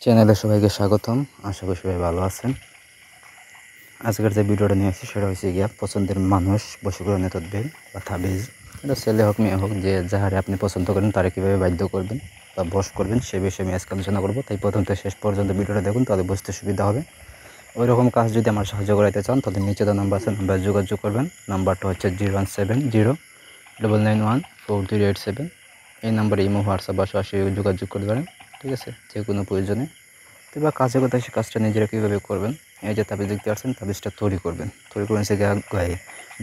চ্যানেলে সবাইকে স্বাগতম। আশা করি সবাই ভালো আছেন। আজকের যে ভিডিওটা নিয়ে আসছি সেটা হচ্ছে গিয়া পছন্দের মানুষ বশীকরণে তদবির বা তাবিজ। এটা ছেলে হোক মেয়ে হোক, যে যাহারে আপনি পছন্দ করেন তারে কীভাবে বাধ্য করবেন বা বশ করবেন সে বিষয়ে আমি আজকে আলোচনা করবো। তাই প্রথম থেকে শেষ পর্যন্ত ভিডিওটা দেখুন, তাহলে বুঝতে সুবিধা হবে। ওই রকম কাজ যদি আমার সাহায্য করাইতে চান তাদের নিচে দেওয়া নাম্বার আছে, নাম্বারে যোগাযোগ করবেন। নাম্বারটা হচ্ছে 0170991438 এই নাম্বারে ইমো, হোয়াটসঅ্যাপ বা সরাসরি যোগাযোগ করতে পারেন। ঠিক আছে, যে কোনো প্রয়োজনে। তো বা কাজে কথা সে কাজটা নিজেরা কীভাবে করবেন, এই যে তাবিজ দেখতে পাচ্ছেন, তাবিজটা তৈরি করবেন সে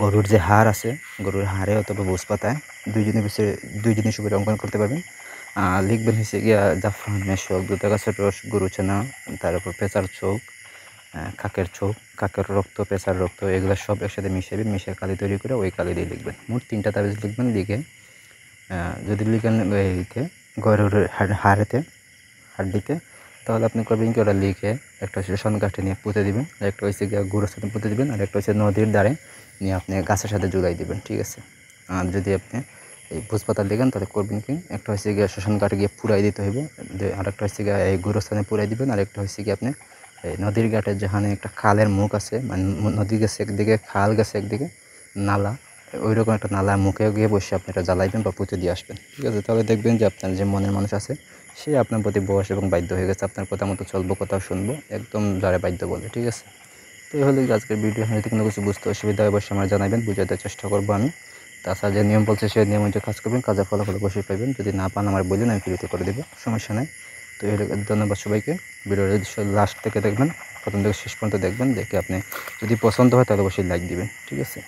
গরুর যে হাড় আছে, গরুর হাড়ে অথবা বোস পাতায় দুই জিনিস উপরে অঙ্কন করতে পারবেন। লিখবেন হচ্ছে গিয়া জাফরান, মেশক, দুধা গাছের রস, গরু চেনা, তারপর পেঁচার চোখ, কাকের চোখ, কাকের রক্ত, পেঁচার রক্ত, এগুলো সব একসাথে মিশিয়ে কালি তৈরি করে ওই কালি দিয়ে লিখবেন। মোট 3টা তাবিজ লিখবেন। লিখে যদি লিখেন এইতে গরুর হাড্ডিতে, তাহলে আপনি করবেন কি, ওটা লিখে একটা হচ্ছে শ্মশান কাঠে নিয়ে পুঁতে দিবেন, আর একটা হচ্ছে গিয়ে গুঁড়োর সাথে পুঁতে দিবেন, আর একটা হচ্ছে নদীর ধারে নিয়ে আপনি গাছের সাথে জুলাই দিবেন। ঠিক আছে। আর যদি আপনি এই ভোজপাতা দেখেন তাহলে করবেন কি, একটা হচ্ছে গিয়ে শ্মশান কাঠে গিয়ে পুরাই দিতে হইব, আর একটা হচ্ছে গিয়ে এই গুঁড়োর স্থানে পুরাই দিবেন, আর একটা হচ্ছে গিয়ে আপনি এই নদীর ঘাটে যেখানে একটা খালের মুখ আছে, মানে নদী গেছে একদিকে, খাল গেছে একদিকে, নালা, ওইরকম একটা নালার মুখে গিয়ে বসে আপনি এটা জ্বালাইবেন বা পুঁতে দিয়ে আসবেন। ঠিক আছে। তাহলে দেখবেন যে আপনার যে মনের মানুষ আছে সে আপনার প্রতি বশ এবং বাধ্য হয়ে গেছে, আপনার কথা মতো চলবো, কথা শুনবো, একদম যারা বাধ্য বলে। ঠিক আছে। তো এই হলো আজকের ভিডিও। যদি কোনো কিছু বুঝতে অসুবিধা হয় অবশ্যই আমার জানাবেন, বুঝাতে চেষ্টা করবো আমি। তাছাড়া যে নিয়ম বলছে সেই নিয়ম অনুযায়ী কাজ করবেন, কাজের ফলাফল অবশ্যই পাবেন। যদি না পান আমার বললেন, আমি ফ্রিতে করে দেবো, সমস্যা নেই। তো এই ধন্যবাদ সবাইকে। ভিডিওটা লাস্ট থেকে দেখবেন, প্রথম থেকে শেষ পর্যন্ত দেখবেন। দেখে আপনি যদি পছন্দ হয় তাহলে অবশ্যই লাইক দিবেন। ঠিক আছে।